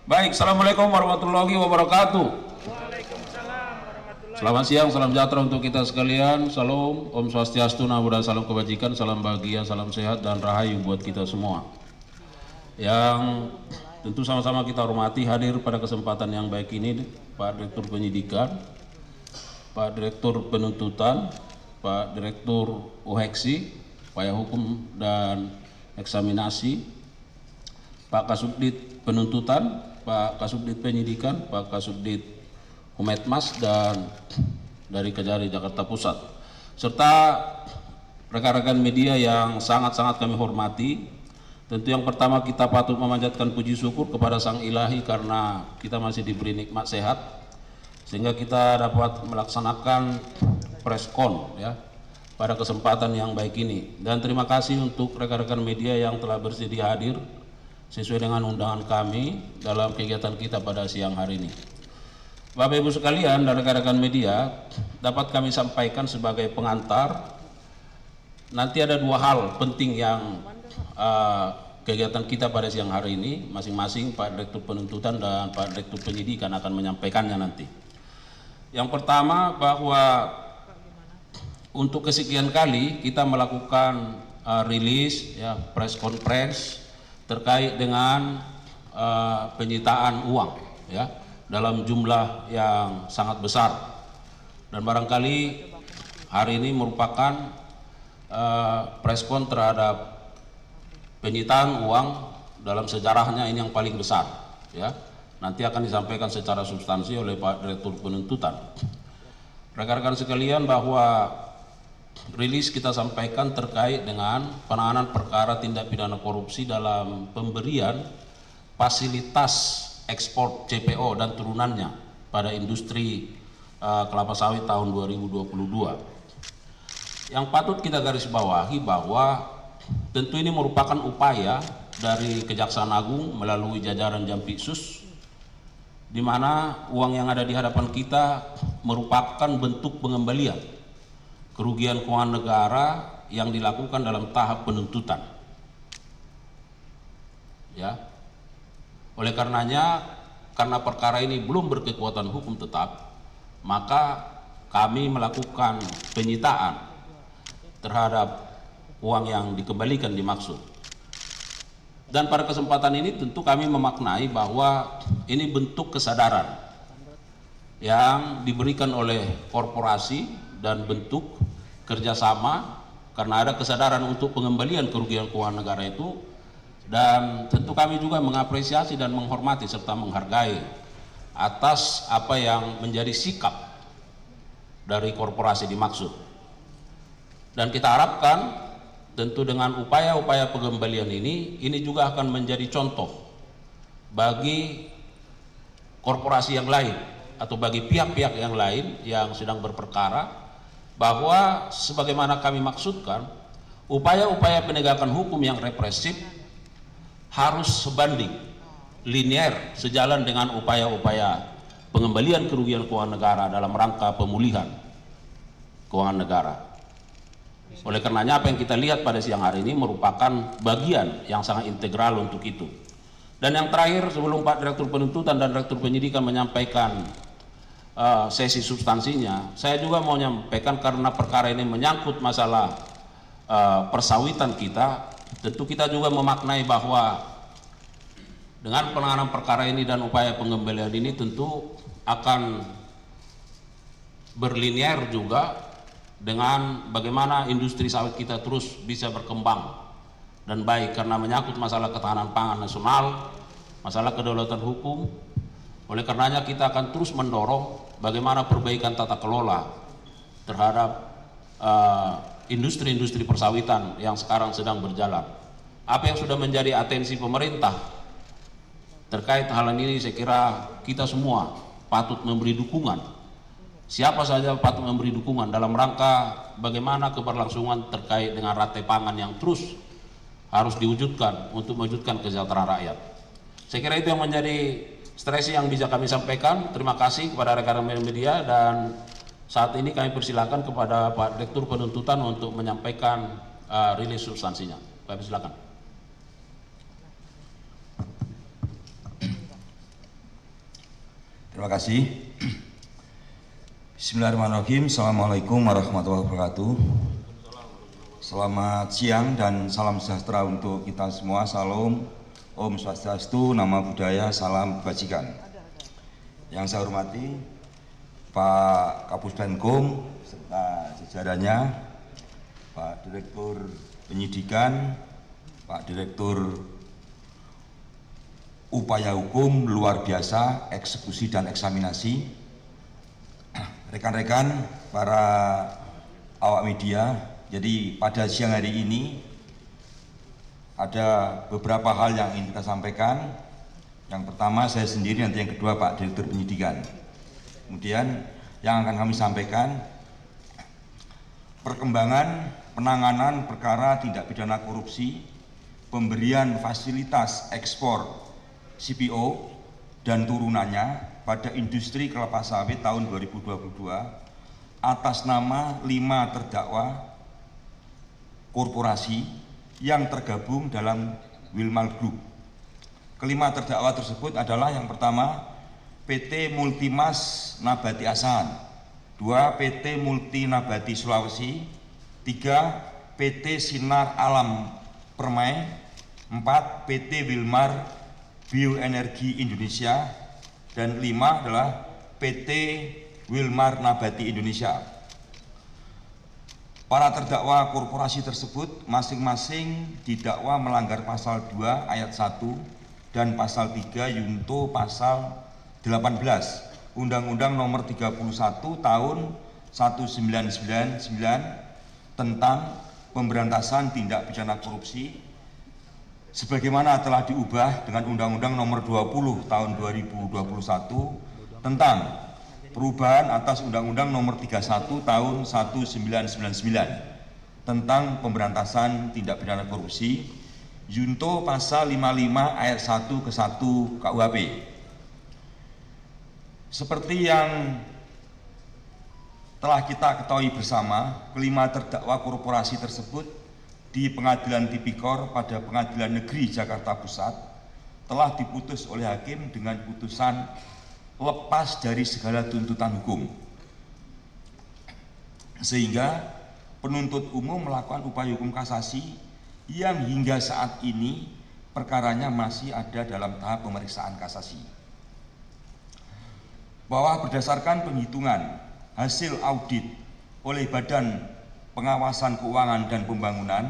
Baik, Assalamualaikum warahmatullahi wabarakatuh. Selamat siang, salam sejahtera untuk kita sekalian. Salam, Om Swastiastu, Namo Buddhaya, salam kebajikan, salam bahagia, salam sehat, dan rahayu buat kita semua. Yang tentu sama-sama kita hormati hadir pada kesempatan yang baik ini, Pak Direktur Penyidikan, Pak Direktur Penuntutan, Pak Direktur UHEKSI, Upaya Hukum dan Eksaminasi, Pak Kasubdit Penuntutan, Pak Kasubdit Penyidikan, Pak Kasubdit Humetmas, dan dari Kejari Jakarta Pusat, serta rekan-rekan media yang sangat-sangat kami hormati. Tentu yang pertama kita patut memanjatkan puji syukur kepada Sang Ilahi karena kita masih diberi nikmat sehat sehingga kita dapat melaksanakan preskon ya pada kesempatan yang baik ini. Dan terima kasih untuk rekan-rekan media yang telah bersedia hadir sesuai dengan undangan kami dalam kegiatan kita pada siang hari ini. Bapak Ibu sekalian dan rekan-rekan media, dapat kami sampaikan sebagai pengantar, nanti ada dua hal penting yang kegiatan kita pada siang hari ini, masing-masing Pak Direktur Penuntutan dan Pak Direktur Penyidikan akan menyampaikannya nanti. Yang pertama, bahwa untuk kesekian kali kita melakukan rilis ya, press conference terkait dengan penyitaan uang ya dalam jumlah yang sangat besar, dan barangkali hari ini merupakan preskon terhadap penyitaan uang dalam sejarahnya ini yang paling besar ya. Nanti akan disampaikan secara substansi oleh Pak Direktur Penuntutan. Rekan-rekan sekalian, bahwa rilis kita sampaikan terkait dengan penanganan perkara tindak pidana korupsi dalam pemberian fasilitas ekspor CPO dan turunannya pada industri kelapa sawit tahun 2022. Yang patut kita garis bawahi bahwa tentu ini merupakan upaya dari Kejaksaan Agung melalui jajaran Jampitsus, di mana uang yang ada di hadapan kita merupakan bentuk pengembalian kerugian keuangan negara yang dilakukan dalam tahap penuntutan. Ya. Oleh karenanya, karena perkara ini belum berkekuatan hukum tetap, maka kami melakukan penyitaan terhadap uang yang dikembalikan dimaksud. Dan pada kesempatan ini tentu kami memaknai bahwa ini bentuk kesadaran yang diberikan oleh korporasi dan bentuk kerjasama, karena ada kesadaran untuk pengembalian kerugian keuangan negara itu. Dan tentu kami juga mengapresiasi dan menghormati serta menghargai atas apa yang menjadi sikap dari korporasi dimaksud. Dan kita harapkan tentu dengan upaya-upaya pengembalian ini juga akan menjadi contoh bagi korporasi yang lain atau bagi pihak-pihak yang lain yang sedang berperkara, bahwa sebagaimana kami maksudkan, upaya-upaya penegakan hukum yang represif harus sebanding, linear, sejalan dengan upaya-upaya pengembalian kerugian keuangan negara dalam rangka pemulihan keuangan negara. Oleh karenanya apa yang kita lihat pada siang hari ini merupakan bagian yang sangat integral untuk itu. Dan yang terakhir, sebelum Pak Direktur Penuntutan dan Direktur Penyidikan menyampaikan sesi substansinya, saya juga mau menyampaikan karena perkara ini menyangkut masalah persawitan kita, tentu kita juga memaknai bahwa dengan penanganan perkara ini dan upaya pengembalian ini tentu akan berlinear juga dengan bagaimana industri sawit kita terus bisa berkembang dan baik, karena menyangkut masalah ketahanan pangan nasional, masalah kedaulatan hukum. Oleh karenanya kita akan terus mendorong bagaimana perbaikan tata kelola terhadap industri-industri persawitan yang sekarang sedang berjalan. Apa yang sudah menjadi atensi pemerintah terkait hal ini, saya kira kita semua patut memberi dukungan. Siapa saja patut memberi dukungan dalam rangka bagaimana keberlangsungan terkait dengan rantai pangan yang terus harus diwujudkan untuk mewujudkan kesejahteraan rakyat. Saya kira itu yang menjadi stresi yang bisa kami sampaikan. Terima kasih kepada rekan-rekan media, dan saat ini kami persilakan kepada Pak Direktur Penuntutan untuk menyampaikan rilis substansinya. Kami silakan. Terima kasih. Bismillahirrahmanirrahim. Assalamualaikum warahmatullahi wabarakatuh. Selamat siang dan salam sejahtera untuk kita semua. Salam, Om Swastiastu, Nama Budaya, Salam Kebajikan. Yang saya hormati Pak Kapus Penkum serta jajarannya, Pak Direktur Penyidikan, Pak Direktur Upaya Hukum Luar Biasa, Eksekusi dan Eksaminasi, rekan-rekan para awak media. Jadi pada siang hari ini ada beberapa hal yang ingin kita sampaikan. Yang pertama saya sendiri, nanti yang kedua Pak Direktur Penyidikan. Kemudian yang akan kami sampaikan perkembangan penanganan perkara tindak pidana korupsi, pemberian fasilitas ekspor CPO dan turunannya pada industri kelapa sawit tahun 2022 atas nama 5 terdakwa korporasi yang tergabung dalam Wilmar Group. Kelima terdakwa tersebut adalah yang pertama PT Multimas Nabati Asahan, 2 PT Multi Nabati Sulawesi, 3 PT Sinar Alam Permai, 4 PT Wilmar Bioenergi Indonesia, dan 5 adalah PT Wilmar Nabati Indonesia. Para terdakwa korporasi tersebut masing-masing didakwa melanggar pasal 2 ayat 1 dan pasal 3 Yunto pasal 18 Undang-Undang Nomor 31 Tahun 1999 tentang pemberantasan tindak pidana korupsi sebagaimana telah diubah dengan Undang-Undang Nomor 20 Tahun 2021 tentang perubahan atas Undang-Undang Nomor 31 Tahun 1999 tentang pemberantasan tindak pidana korupsi, Yunto pasal 55 ayat 1 ke 1 KUHP. Seperti yang telah kita ketahui bersama, kelima terdakwa korporasi tersebut di Pengadilan Tipikor pada Pengadilan Negeri Jakarta Pusat telah diputus oleh hakim dengan putusan lepas dari segala tuntutan hukum, sehingga penuntut umum melakukan upaya hukum kasasi yang hingga saat ini perkaranya masih ada dalam tahap pemeriksaan kasasi. Bahwa berdasarkan penghitungan hasil audit oleh Badan Pengawasan Keuangan dan Pembangunan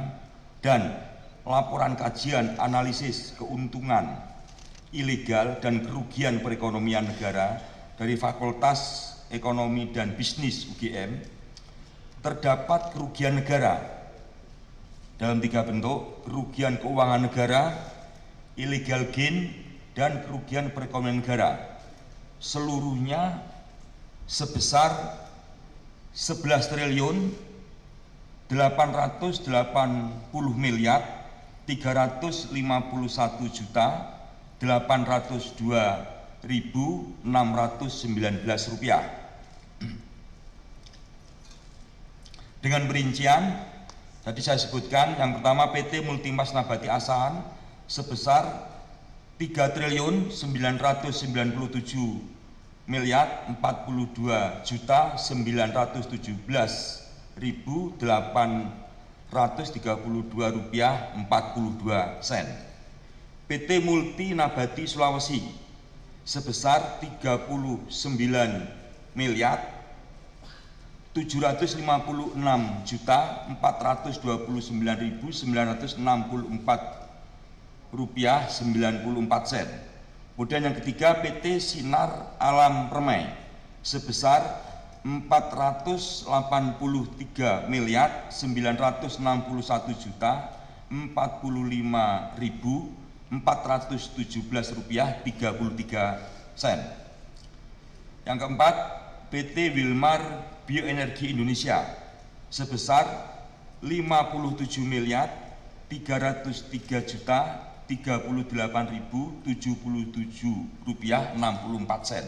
dan laporan kajian analisis keuntungan ilegal dan kerugian perekonomian negara dari Fakultas Ekonomi dan Bisnis UGM, terdapat kerugian negara dalam 3 bentuk: kerugian keuangan negara, illegal gain, dan kerugian perekonomian negara, seluruhnya sebesar 11 triliun 880 miliar 351 juta 802.619 rupiah. Dengan perincian tadi saya sebutkan, yang pertama PT Multimas Nabati Asahan sebesar 3 triliun 997 miliar 42 juta 917.832 rupiah 42 sen. PT Multi Nabati Sulawesi sebesar 39 miliar 756 juta 429.964 rupiah 94 sen. Kemudian yang ketiga PT Sinar Alam Permai sebesar 483 miliar 961 juta 45.417 rupiah 33 sen. Yang keempat PT Wilmar Bioenergi Indonesia sebesar 57 miliar 303 juta 38.077 rupiah 64 sen.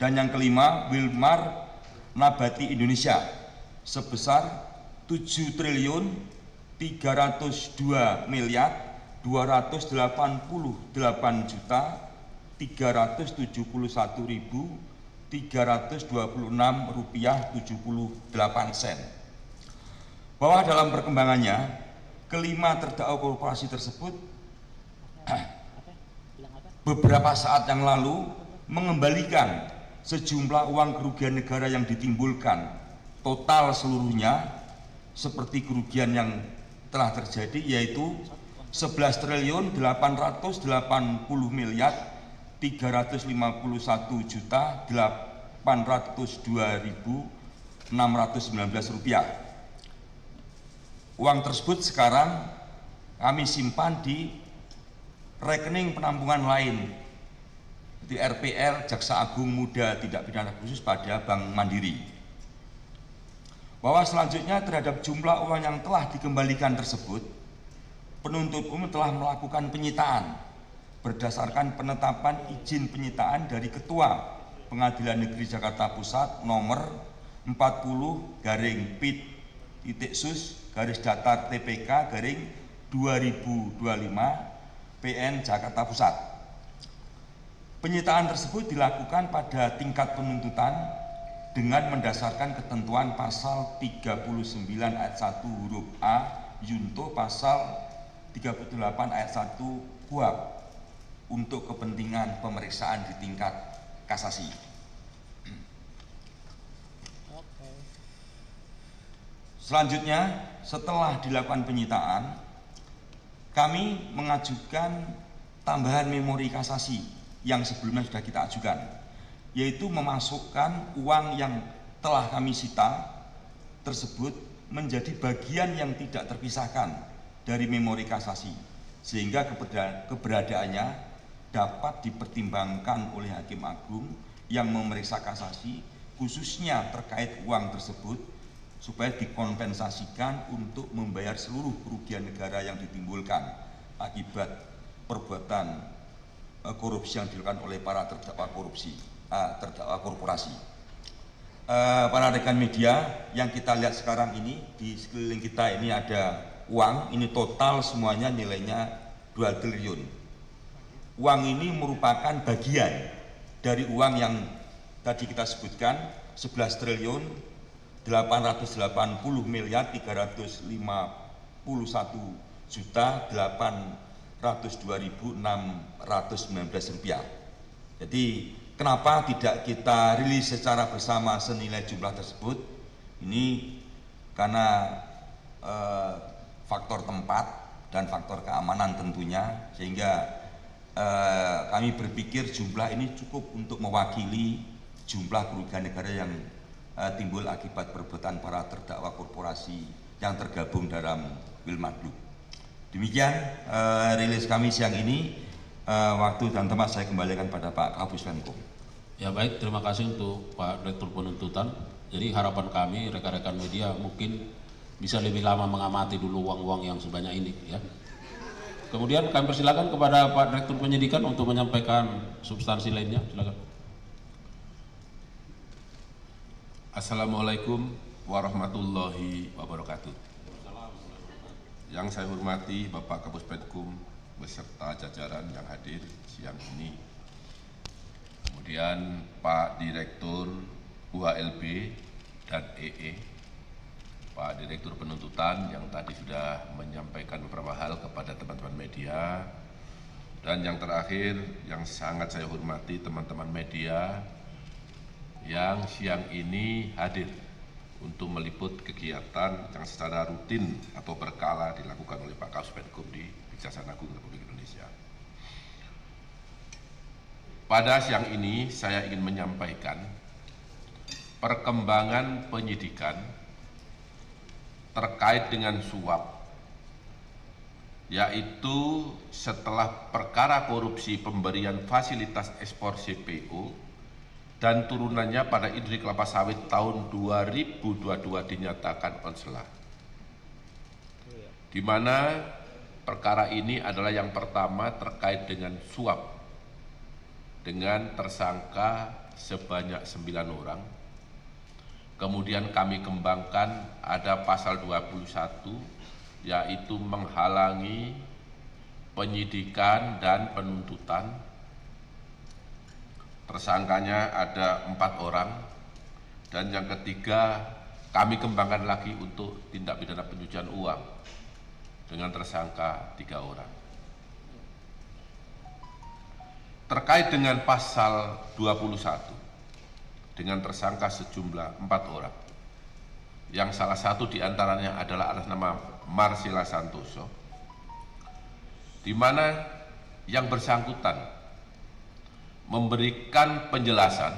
Dan yang kelima Wilmar Nabati Indonesia sebesar 7 triliun 302 miliar 288 juta Rp371.326,78. Bahwa dalam perkembangannya, kelima terdakwa korporasi tersebut beberapa saat yang lalu mengembalikan sejumlah uang kerugian negara yang ditimbulkan, total seluruhnya seperti kerugian yang telah terjadi yaitu 11.381.802.619 rupiah. Uang tersebut sekarang kami simpan di rekening penampungan lain di RPL Jaksa Agung Muda Tindak Pidana Khusus pada Bank Mandiri. Bahwa selanjutnya terhadap jumlah uang yang telah dikembalikan tersebut, penuntut umum telah melakukan penyitaan berdasarkan penetapan izin penyitaan dari Ketua Pengadilan Negeri Jakarta Pusat nomor 40-pit-sus-TPK-2025 PN Jakarta Pusat. Penyitaan tersebut dilakukan pada tingkat penuntutan dengan mendasarkan ketentuan pasal 39 ayat 1 huruf A Yunto pasal 38 ayat 1 KUHP untuk kepentingan pemeriksaan di tingkat kasasi. Selanjutnya, setelah dilakukan penyitaan, kami mengajukan tambahan memori kasasi yang sebelumnya sudah kita ajukan, yaitu memasukkan uang yang telah kami sita tersebut menjadi bagian yang tidak terpisahkan dari memori kasasi, sehingga keberadaannya dapat dipertimbangkan oleh Hakim Agung yang memeriksa kasasi, khususnya terkait uang tersebut, supaya dikompensasikan untuk membayar seluruh kerugian negara yang ditimbulkan akibat perbuatan korupsi yang dilakukan oleh para terdakwa korporasi. Para rekan media, yang kita lihat sekarang ini di sekeliling kita ini ada uang, ini total semuanya nilainya 2 triliun. Uang ini merupakan bagian dari uang yang tadi kita sebutkan 11 triliun 851.802.619 rupiah. Jadi kenapa tidak kita rilis secara bersama senilai jumlah tersebut? Ini karena faktor tempat dan faktor keamanan tentunya, sehingga kami berpikir jumlah ini cukup untuk mewakili jumlah kerugian negara yang timbul akibat perbuatan para terdakwa korporasi yang tergabung dalam Wilmadgroup. Demikian rilis kami siang ini. Waktu dan tempat saya kembalikan pada Pak Kapus Penkum. Ya baik, terima kasih untuk Pak Direktur Penuntutan. Jadi harapan kami rekan-rekan media mungkin bisa lebih lama mengamati dulu uang-uang yang sebanyak ini ya. Kemudian kami persilakan kepada Pak Direktur Penyidikan untuk menyampaikan substansi lainnya. Silakan. Assalamualaikum warahmatullahi wabarakatuh. Yang saya hormati Bapak Kapus Penkum beserta jajaran yang hadir siang ini. Kemudian Pak Direktur UHLB dan EE, Pak Direktur Penuntutan yang tadi sudah menyampaikan beberapa hal kepada teman-teman media. Dan yang terakhir yang sangat saya hormati teman-teman media yang siang ini hadir untuk meliput kegiatan yang secara rutin atau berkala dilakukan oleh Pak Kapus Penkum di Kejaksaan Agung Republik Indonesia. Pada siang ini saya ingin menyampaikan perkembangan penyidikan terkait dengan suap, yaitu setelah perkara korupsi pemberian fasilitas ekspor CPO dan turunannya pada industri kelapa sawit tahun 2022 dinyatakan onsela. Di mana perkara ini adalah yang pertama terkait dengan suap dengan tersangka sebanyak 9 orang. Kemudian kami kembangkan ada pasal 21 yaitu menghalangi penyidikan dan penuntutan tersangkanya ada 4 orang, dan yang ketiga kami kembangkan lagi untuk tindak pidana pencucian uang dengan tersangka 3 orang. Terkait dengan pasal 21 dengan tersangka sejumlah 4 orang, yang salah satu diantaranya adalah atas nama Marcella Santoso, di mana yang bersangkutan memberikan penjelasan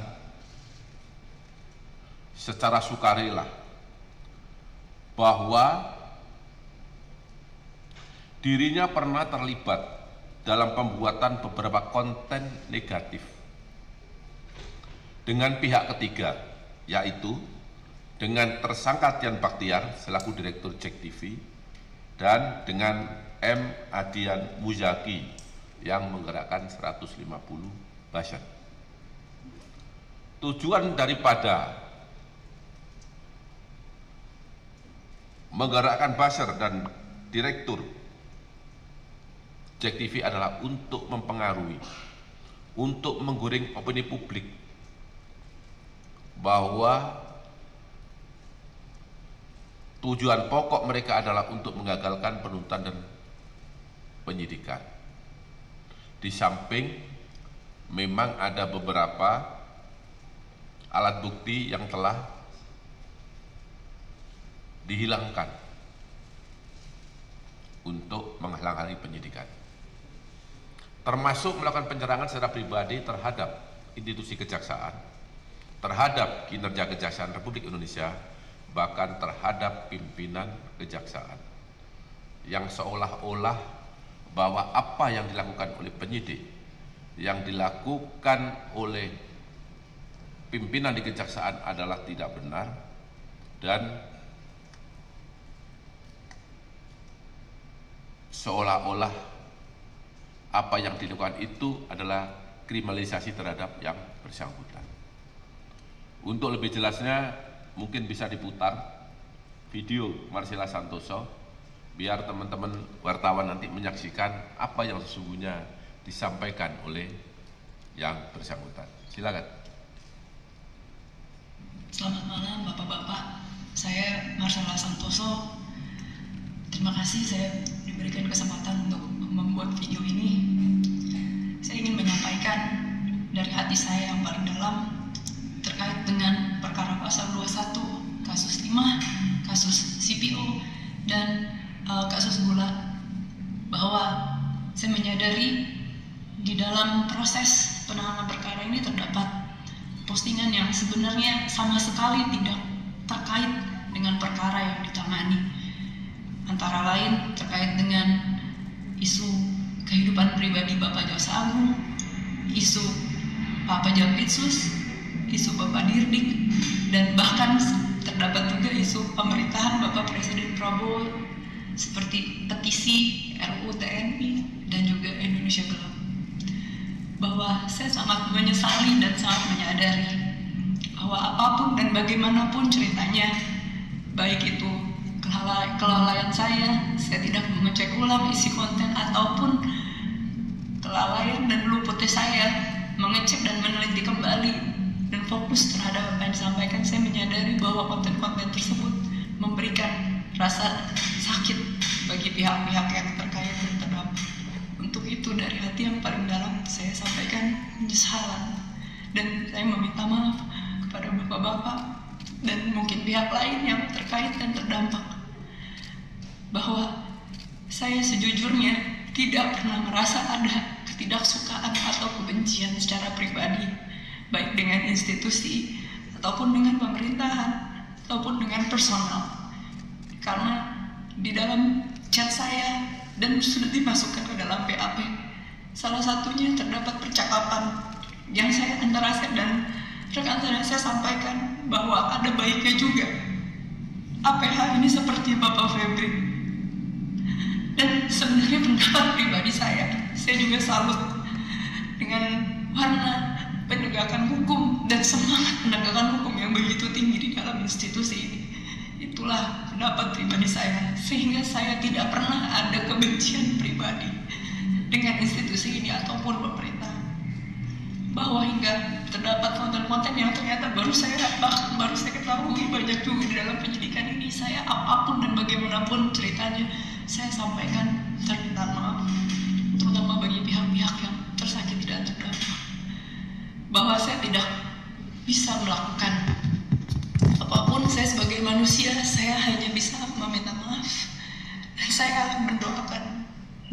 secara sukarela bahwa dirinya pernah terlibat dalam pembuatan beberapa konten negatif dengan pihak ketiga, yaitu dengan tersangka Tian Baktiar selaku Direktur JEK TV dan dengan M. Adian Muzaki yang menggerakkan 150 buzzer. Tujuan daripada menggerakkan buzzer dan Direktur JEK TV adalah untuk mempengaruhi, untuk menggoring opini publik bahwa tujuan pokok mereka adalah untuk menggagalkan penuntutan dan penyidikan. Di samping memang ada beberapa alat bukti yang telah dihilangkan untuk menghalang-halangi penyidikan, termasuk melakukan penyerangan secara pribadi terhadap institusi kejaksaan, terhadap kinerja Kejaksaan Republik Indonesia, bahkan terhadap pimpinan kejaksaan, yang seolah-olah bahwa apa yang dilakukan oleh penyidik, yang dilakukan oleh pimpinan di kejaksaan adalah tidak benar, dan seolah-olah apa yang dilakukan itu adalah kriminalisasi terhadap yang bersangkutan. Untuk lebih jelasnya mungkin bisa diputar video Marcella Santoso biar teman-teman wartawan nanti menyaksikan apa yang sesungguhnya disampaikan oleh yang bersangkutan. Silakan. Selamat malam Bapak-bapak, saya Marcella Santoso. Terima kasih saya diberikan kesempatan untuk membuat video ini. Saya ingin menyampaikan dari hati saya yang paling dalam terkait dengan perkara pasal 21, kasus timah, kasus CPO, dan kasus gula, bahwa saya menyadari di dalam proses penanganan perkara ini terdapat postingan yang sebenarnya sama sekali tidak terkait dengan perkara yang ditangani. Antara lain terkait dengan isu kehidupan pribadi Bapak Jaksa Agung, isu Pak Pajapitsus, isu Bapak Dirdik, dan bahkan terdapat juga isu pemerintahan Bapak Presiden Prabowo seperti petisi RUU TNI dan juga Indonesia Gelap. Bahwa saya sangat menyesali dan sangat menyadari bahwa apapun dan bagaimanapun ceritanya, baik itu kelalaian saya tidak mengecek ulang isi konten, ataupun kelalaian dan luputnya saya mengecek dan meneliti kembali dan fokus terhadap apa yang disampaikan, saya menyadari bahwa konten-konten tersebut memberikan rasa sakit bagi pihak-pihak yang terkait dan terdampak. Untuk itu dari hati yang paling dalam saya sampaikan penyesalan, dan saya meminta maaf kepada bapak-bapak dan mungkin pihak lain yang terkait dan terdampak, bahwa saya sejujurnya tidak pernah merasa ada ketidaksukaan atau kebencian secara pribadi, baik dengan institusi ataupun dengan pemerintahan ataupun dengan personal. Karena di dalam chat saya dan sudah dimasukkan ke dalam BAP, salah satunya terdapat percakapan yang saya antara saya dan rekan saya sampaikan bahwa ada baiknya juga APH ini seperti Bapak Febri. Dan sebenarnya pendapat pribadi saya juga salut dengan warna penegakan hukum dan semangat penegakan hukum yang begitu tinggi di dalam institusi ini. Itulah pendapat pribadi saya, sehingga saya tidak pernah ada kebencian pribadi dengan institusi ini ataupun pemerintah. bahwa hingga terdapat konten-konten yang ternyata baru saya ketahui banyak juga di dalam penyidikan ini. Saya apapun dan bagaimanapun ceritanya saya sampaikan permintaan maaf, terutama bagi pihak-pihak yang tersakiti dan terdampak, bahwa saya tidak bisa melakukan apapun. Saya sebagai manusia, saya hanya bisa meminta maaf, dan saya mendoakan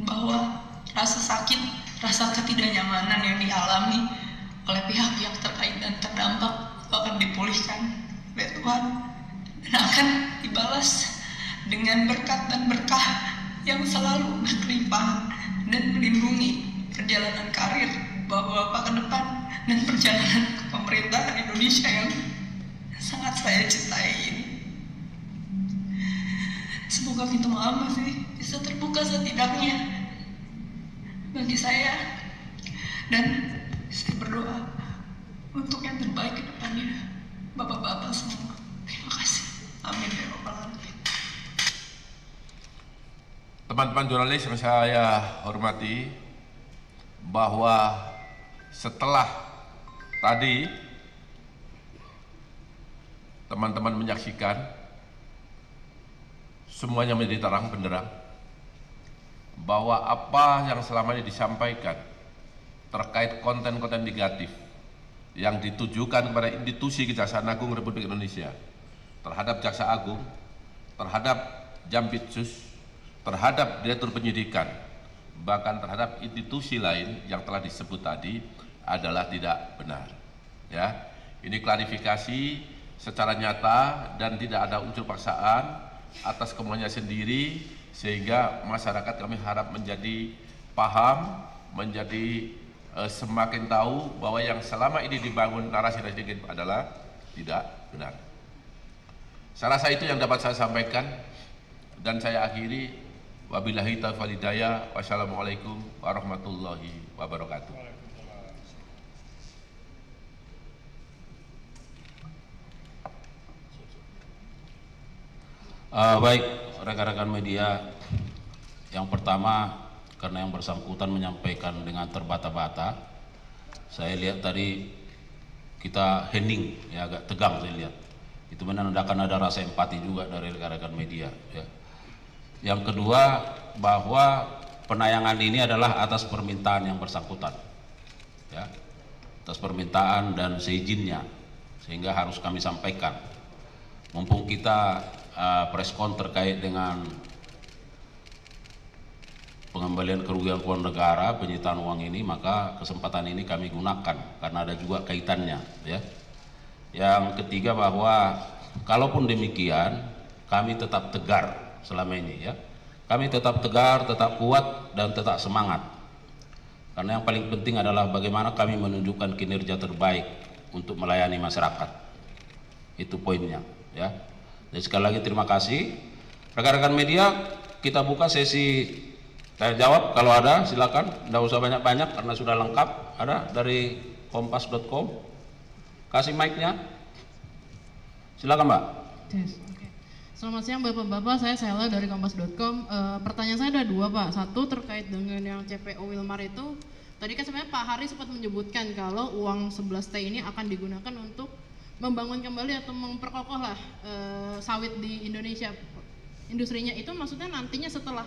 bahwa rasa sakit, rasa ketidaknyamanan yang dialami oleh pihak-pihak terkait dan terdampak akan dipulihkan oleh Tuhan dan akan dibalas dengan berkat dan berkah yang selalu berkelimpahan dan melindungi perjalanan karir Bapak-Bapak ke depan dan perjalanan pemerintahan Indonesia yang sangat saya cintai ini. Semoga pintu maaf masih bisa terbuka setidaknya bagi saya, dan saya berdoa untuk yang terbaik ke depannya, Bapak-Bapak semua. Terima kasih. Amin ya Rabbal Alamin. Teman-teman jurnalis yang saya hormati, bahwa setelah tadi teman-teman menyaksikan, semuanya menjadi terang benderang bahwa apa yang selama ini disampaikan terkait konten-konten negatif yang ditujukan kepada institusi Kejaksaan Agung Republik Indonesia, terhadap Jaksa Agung, terhadap Jampitsus, terhadap Direktur Penyidikan, bahkan terhadap institusi lain yang telah disebut tadi adalah tidak benar. Ya, ini klarifikasi secara nyata dan tidak ada unsur paksaan atas kemauannya sendiri, sehingga masyarakat kami harap menjadi paham, menjadi semakin tahu bahwa yang selama ini dibangun narasi-narasi adalah tidak benar. Saya rasa itu yang dapat saya sampaikan, dan saya akhiri. Wabillahi taufiq wal hidayah. Wassalamualaikum warahmatullahi wabarakatuh. Baik, rekan-rekan media, yang pertama karena yang bersangkutan menyampaikan dengan terbata-bata, saya lihat tadi kita hening, ya agak tegang saya lihat. Itu menandakan ada rasa empati juga dari rekan-rekan media. Ya. Yang kedua, bahwa penayangan ini adalah atas permintaan yang bersangkutan, ya, atas permintaan dan seizinnya, sehingga harus kami sampaikan. Mumpung kita preskon terkait dengan pengembalian kerugian keuangan negara, penyitaan uang ini, maka kesempatan ini kami gunakan karena ada juga kaitannya, ya. Yang ketiga, bahwa kalaupun demikian kami tetap tegar selama ini, ya. Kami tetap tegar, tetap kuat dan tetap semangat. Karena yang paling penting adalah bagaimana kami menunjukkan kinerja terbaik untuk melayani masyarakat. Itu poinnya, ya. Jadi sekali lagi terima kasih. Rekan-rekan media, kita buka sesi tanya jawab, kalau ada silakan, tidak usah banyak-banyak karena sudah lengkap. Ada dari kompas.com, kasih mic-nya, silakan Mbak. Yes, okay. Selamat siang Bapak-Bapak, saya Sela dari kompas.com. Pertanyaan saya ada dua Pak. Satu terkait dengan yang CPO Wilmar itu, tadi kan sebenarnya Pak Hari sempat menyebutkan kalau uang 11T ini akan digunakan untuk membangun kembali atau memperkokoh lah sawit di Indonesia, industrinya. Itu maksudnya nantinya setelah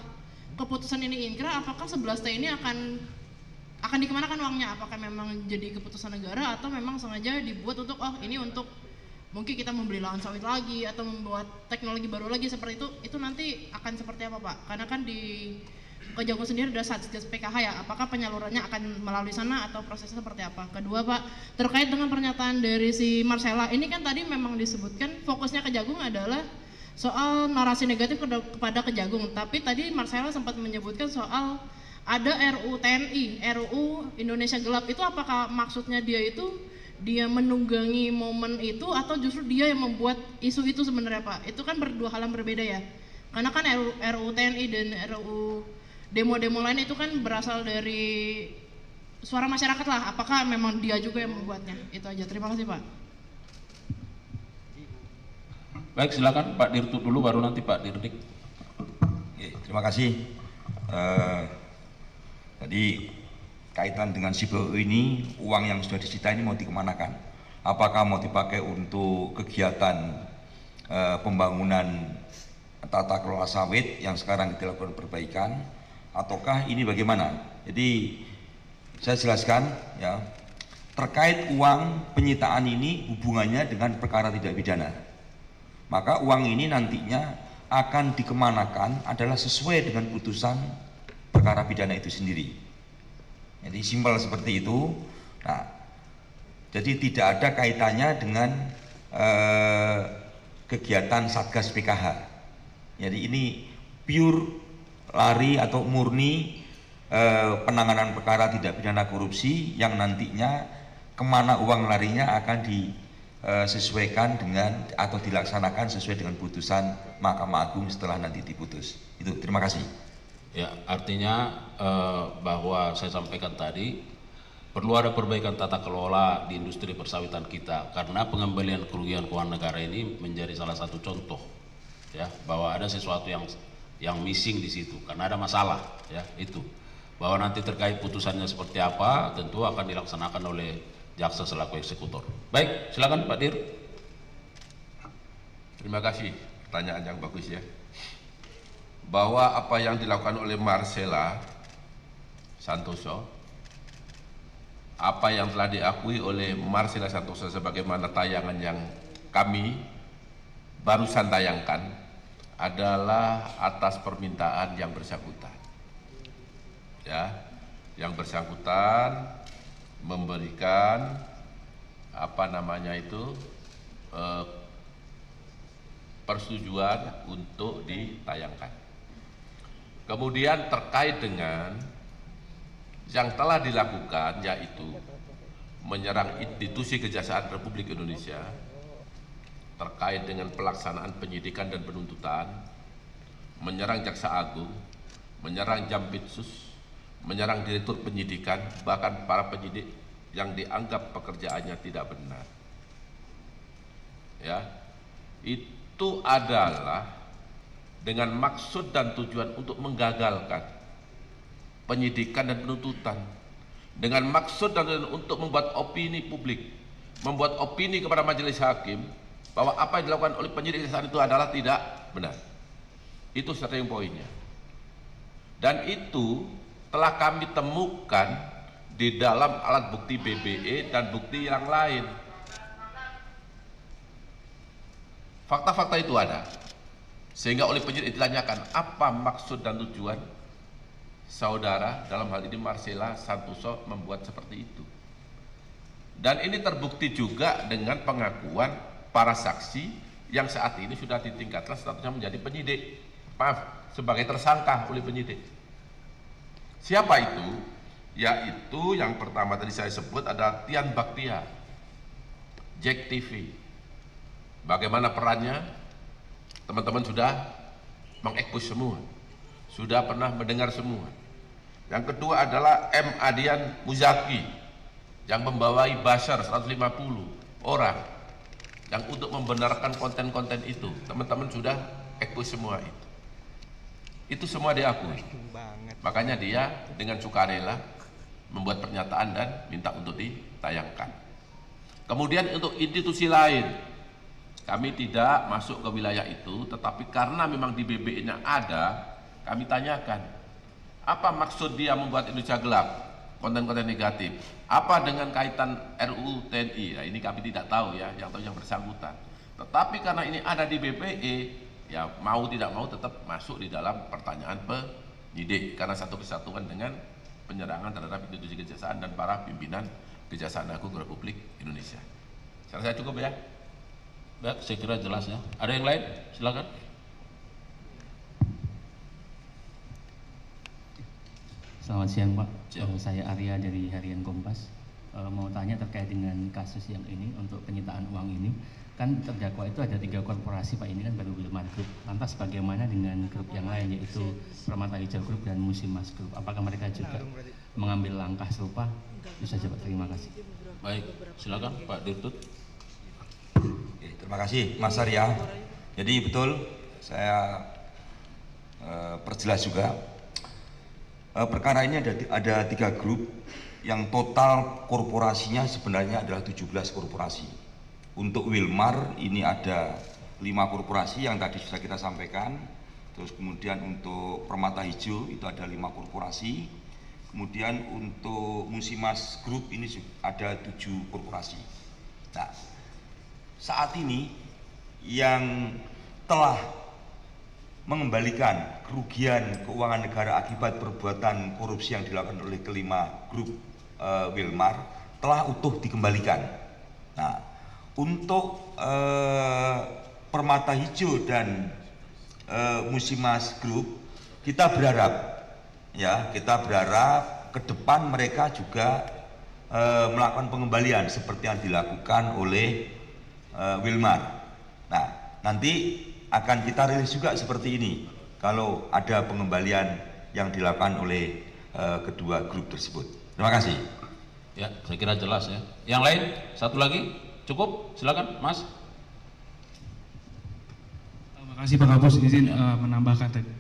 keputusan ini inkrah, apakah 11T ini akan dikemanakan uangnya? Apakah memang jadi keputusan negara atau memang sengaja dibuat untuk ini untuk mungkin kita membeli lahan sawit lagi atau membuat teknologi baru lagi seperti itu nanti akan seperti apa Pak? Karena kan di Kejagung sendiri ada Satgas PKH ya, apakah penyalurannya akan melalui sana atau prosesnya seperti apa? Kedua Pak, terkait dengan pernyataan dari si Marcella, ini kan tadi memang disebutkan fokusnya Kejagung adalah soal narasi negatif kepada Kejagung, tapi tadi Marcella sempat menyebutkan soal ada RUU TNI, RUU Indonesia Gelap, itu apakah maksudnya dia menunggangi momen itu atau justru dia yang membuat isu itu sebenarnya Pak? Itu kan dua hal yang berbeda ya, karena kan RUU TNI dan RUU demo-demo lain itu kan berasal dari suara masyarakat lah, apakah memang dia juga yang membuatnya? Itu aja, terima kasih Pak. Baik, silakan Pak Dirtut dulu, baru nanti Pak Dirdik. Oke, terima kasih. Tadi kaitan dengan CBO ini, uang yang sudah disita ini mau dikemanakan? Apakah mau dipakai untuk kegiatan pembangunan tata kelola sawit yang sekarang dilakukan perbaikan, ataukah ini bagaimana? Jadi saya jelaskan ya, terkait uang penyitaan ini hubungannya dengan perkara tidak pidana. Maka uang ini nantinya akan dikemanakan adalah sesuai dengan putusan perkara pidana itu sendiri. Jadi simpel seperti itu. Nah, jadi tidak ada kaitannya dengan kegiatan Satgas PKH. Jadi ini pure lari atau murni penanganan perkara tidak pidana korupsi yang nantinya kemana uang larinya akan disesuaikan dengan atau dilaksanakan sesuai dengan putusan Mahkamah Agung setelah nanti diputus. Itu, terima kasih. Ya, artinya bahwa saya sampaikan tadi perlu ada perbaikan tata kelola di industri persawitan kita karena pengembalian kerugian keuangan negara ini menjadi salah satu contoh ya bahwa ada sesuatu yang missing di situ karena ada masalah ya itu. Bahwa nanti terkait putusannya seperti apa tentu akan dilaksanakan oleh jaksa selaku eksekutor. Baik, silakan Pak Dir. Terima kasih, pertanyaan yang bagus ya. Bahwa apa yang dilakukan oleh Marcella Santoso, apa yang telah diakui oleh Marcella Santoso sebagaimana tayangan yang kami barusan tayangkan adalah atas permintaan yang bersangkutan. Ya, yang bersangkutan memberikan persetujuan untuk ditayangkan. Kemudian terkait dengan yang telah dilakukan yaitu menyerang institusi Kejaksaan Republik Indonesia terkait dengan pelaksanaan penyidikan dan penuntutan, menyerang Jaksa Agung, menyerang Jampitsus, menyerang Direktur Penyidikan, bahkan para penyidik yang dianggap pekerjaannya tidak benar. Ya, itu adalah dengan maksud dan tujuan untuk menggagalkan penyidikan dan penuntutan, dengan maksud dan tujuan untuk membuat opini publik, membuat opini kepada majelis hakim bahwa apa yang dilakukan oleh penyidik saat itu adalah tidak benar. Itu starting pointnya. Dan itu telah kami temukan di dalam alat bukti BBE dan bukti yang lain. Fakta-fakta itu ada. Sehingga oleh penyidik ditanyakan apa maksud dan tujuan saudara dalam hal ini Marcella Santoso membuat seperti itu. Dan ini terbukti juga dengan pengakuan para saksi yang saat ini sudah ditingkatkan statusnya menjadi penyidik. Maaf, sebagai tersangka oleh penyidik. Siapa itu? Yaitu yang pertama tadi saya sebut adalah Tian Baktia, Jack TV. Bagaimana perannya? Teman-teman sudah mengekspos semua, sudah pernah mendengar semua. Yang kedua adalah M. Adian Muzaki yang membawai buzzer 150 orang yang untuk membenarkan konten-konten itu. Teman-teman sudah ekspos semua itu. Itu semua diakui. Makanya dia dengan sukarela membuat pernyataan dan minta untuk ditayangkan. Kemudian untuk institusi lain, kami tidak masuk ke wilayah itu, tetapi karena memang di BBE-nya ada, kami tanyakan, apa maksud dia membuat Indonesia gelap, konten-konten negatif? Apa dengan kaitan RUU TNI? Nah, ini kami tidak tahu ya, yang tahu yang bersangkutan. Tetapi karena ini ada di BBE, ya mau tidak mau tetap masuk di dalam pertanyaan penyidik, karena satu kesatuan dengan penyerangan terhadap institusi kejaksaan dan para pimpinan Kejaksaan Agung Republik Indonesia. Saya rasa cukup ya. Baik, saya kira jelas ya. Ada yang lain? Silakan. Selamat siang Pak. Saya Arya dari Harian Kompas. Mau tanya terkait dengan kasus yang ini untuk penyitaan uang ini. Kan terdakwa itu ada 3 korporasi Pak, ini kan baru Wilmar Group. Lantas bagaimana dengan grup yang lain yaitu Permata Hijau Group dan Musimas Group? Apakah mereka juga mengambil langkah serupa? Bisa jawab, terima kasih. Baik, silakan Pak Dirtut. Terima kasih Mas Arya. Jadi betul saya perjelas juga perkara ini ada 3 grup yang total korporasinya sebenarnya adalah 17 korporasi. Untuk Wilmar ini ada 5 korporasi yang tadi sudah kita sampaikan. Terus kemudian untuk Permata Hijau itu ada 5 korporasi. Kemudian untuk Musimas Group ini ada 7 korporasi. Nah, saat ini yang telah mengembalikan kerugian keuangan negara akibat perbuatan korupsi yang dilakukan oleh kelima grup Wilmar telah utuh dikembalikan. Nah, untuk Permata Hijau dan Musimas Group kita berharap ke depan mereka juga melakukan pengembalian seperti yang dilakukan oleh Wilmar. Nah, nanti akan kita rilis juga seperti ini kalau ada pengembalian yang dilakukan oleh kedua grup tersebut. Terima kasih. Ya, saya kira jelas ya. Yang lain, satu lagi, cukup? Silakan, Mas. Terima kasih Pak Kapus, izin menambahkan tadi.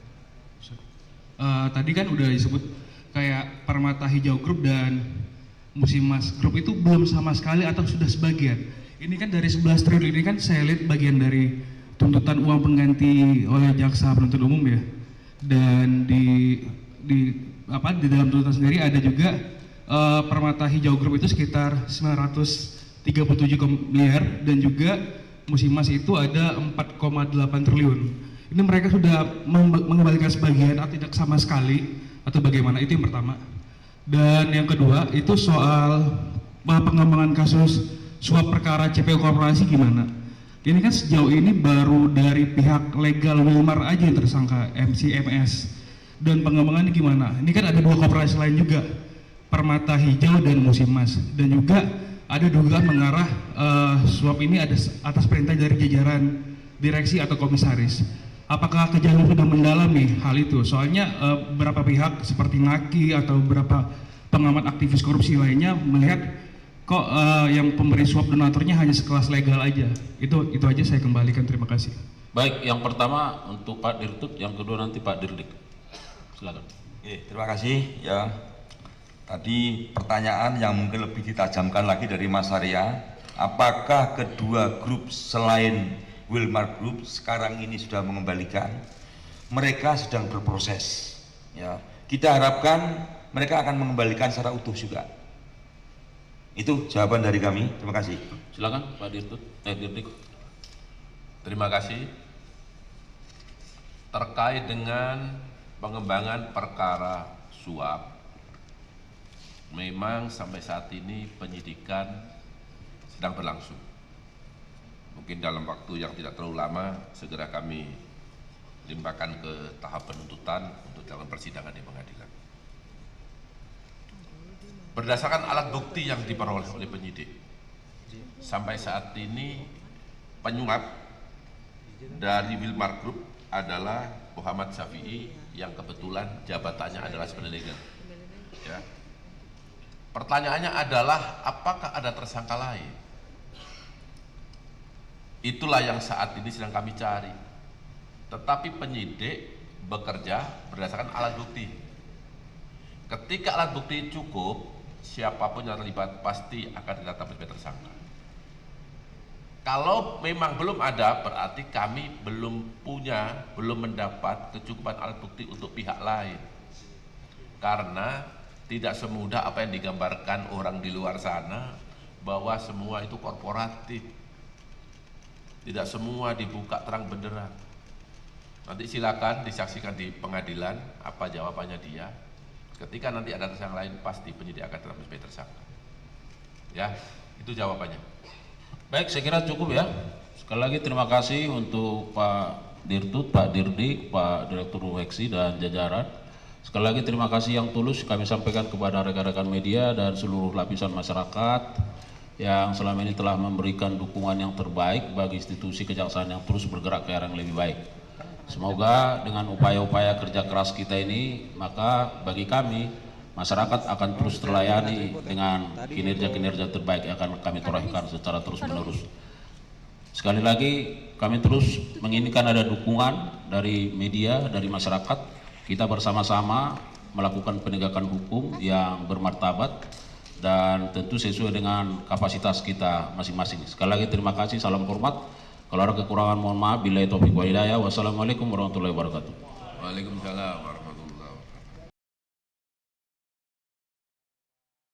Tadi kan udah disebut kayak Permata Hijau Group dan Musimas Group itu belum sama sekali atau sudah sebagian. Ini kan dari 11 triliun ini kan saya lihat bagian dari tuntutan uang pengganti oleh jaksa penuntut umum ya, dan di dalam tuntutan sendiri ada juga Permata Hijau Group itu sekitar 937 miliar dan juga Musimas itu ada 4,8 triliun. Ini mereka sudah mengembalikan sebagian atau tidak sama sekali atau bagaimana? Itu yang pertama. Dan yang kedua itu soal pengembangan kasus suap perkara CPO korporasi gimana? Ini kan sejauh ini baru dari pihak legal Wilmar aja yang tersangka MCMS. Dan pengembangannya gimana? Ini kan ada 2 korporasi lain juga, Permata Hijau dan Musimas. Dan juga ada dugaan mengarah suap ini ada atas perintah dari jajaran direksi atau komisaris. Apakah Kejagung sudah mendalami hal itu? Soalnya beberapa pihak seperti Ngaki atau beberapa pengamat aktivis korupsi lainnya melihat kok yang pemberi suap donaturnya hanya sekelas legal aja. Itu aja saya kembalikan, terima kasih. Baik, yang pertama untuk Pak Dirtut, yang kedua nanti Pak Dirdik. Silakan. Terima kasih ya. Tadi pertanyaan yang mungkin lebih ditajamkan lagi dari Mas Arya, apakah kedua grup selain Wilmar Group sekarang ini sudah mengembalikan? Mereka sedang berproses ya. Kita harapkan mereka akan mengembalikan secara utuh juga. Itu jawaban dari kami. Terima kasih. Silakan Pak Dirtut, Dirdik. Terima kasih. Terkait dengan pengembangan perkara suap, memang sampai saat ini penyidikan sedang berlangsung. Mungkin dalam waktu yang tidak terlalu lama segera kami limpahkan ke tahap penuntutan untuk dalam persidangan di pengadilan. Berdasarkan alat bukti yang diperoleh oleh penyidik, sampai saat ini penyuap dari Wilmar Group adalah Muhammad Syafi'i yang kebetulan jabatannya adalah sebagai legal. Ya. Pertanyaannya adalah apakah ada tersangka lain? Itulah yang saat ini sedang kami cari. Tetapi penyidik bekerja berdasarkan alat bukti. Ketika alat bukti cukup, siapapun yang terlibat pasti akan ditetapkan sebagai tersangka. Kalau memang belum ada, berarti kami belum mendapat kecukupan alat bukti untuk pihak lain. Karena tidak semudah apa yang digambarkan orang di luar sana bahwa semua itu korporatif. Tidak semua dibuka terang benderang. Nanti silakan disaksikan di pengadilan apa jawabannya dia. Ketika nanti ada tersangka lain, pasti penyidik akan tetap sebagai tersangka. Ya, itu jawabannya. Baik, saya kira cukup ya. Sekali lagi terima kasih untuk Pak Dirtut, Pak Dirdik, Pak Direktur Weksi dan jajaran. Sekali lagi terima kasih yang tulus kami sampaikan kepada rekan-rekan media dan seluruh lapisan masyarakat yang selama ini telah memberikan dukungan yang terbaik bagi institusi kejaksaan yang terus bergerak ke arah yang lebih baik. Semoga dengan upaya-upaya kerja keras kita ini, maka bagi kami masyarakat akan terus terlayani dengan kinerja-kinerja terbaik yang akan kami torehkan secara terus-menerus. Sekali lagi kami terus menginginkan ada dukungan dari media, dari masyarakat. Kita bersama-sama melakukan penegakan hukum yang bermartabat dan tentu sesuai dengan kapasitas kita masing-masing. Sekali lagi terima kasih, salam hormat. Kalau ada kekurangan mohon maaf. Billahi taufiq wal hidayah. Wassalamualaikum warahmatullahi wabarakatuh. Waalaikumsalam.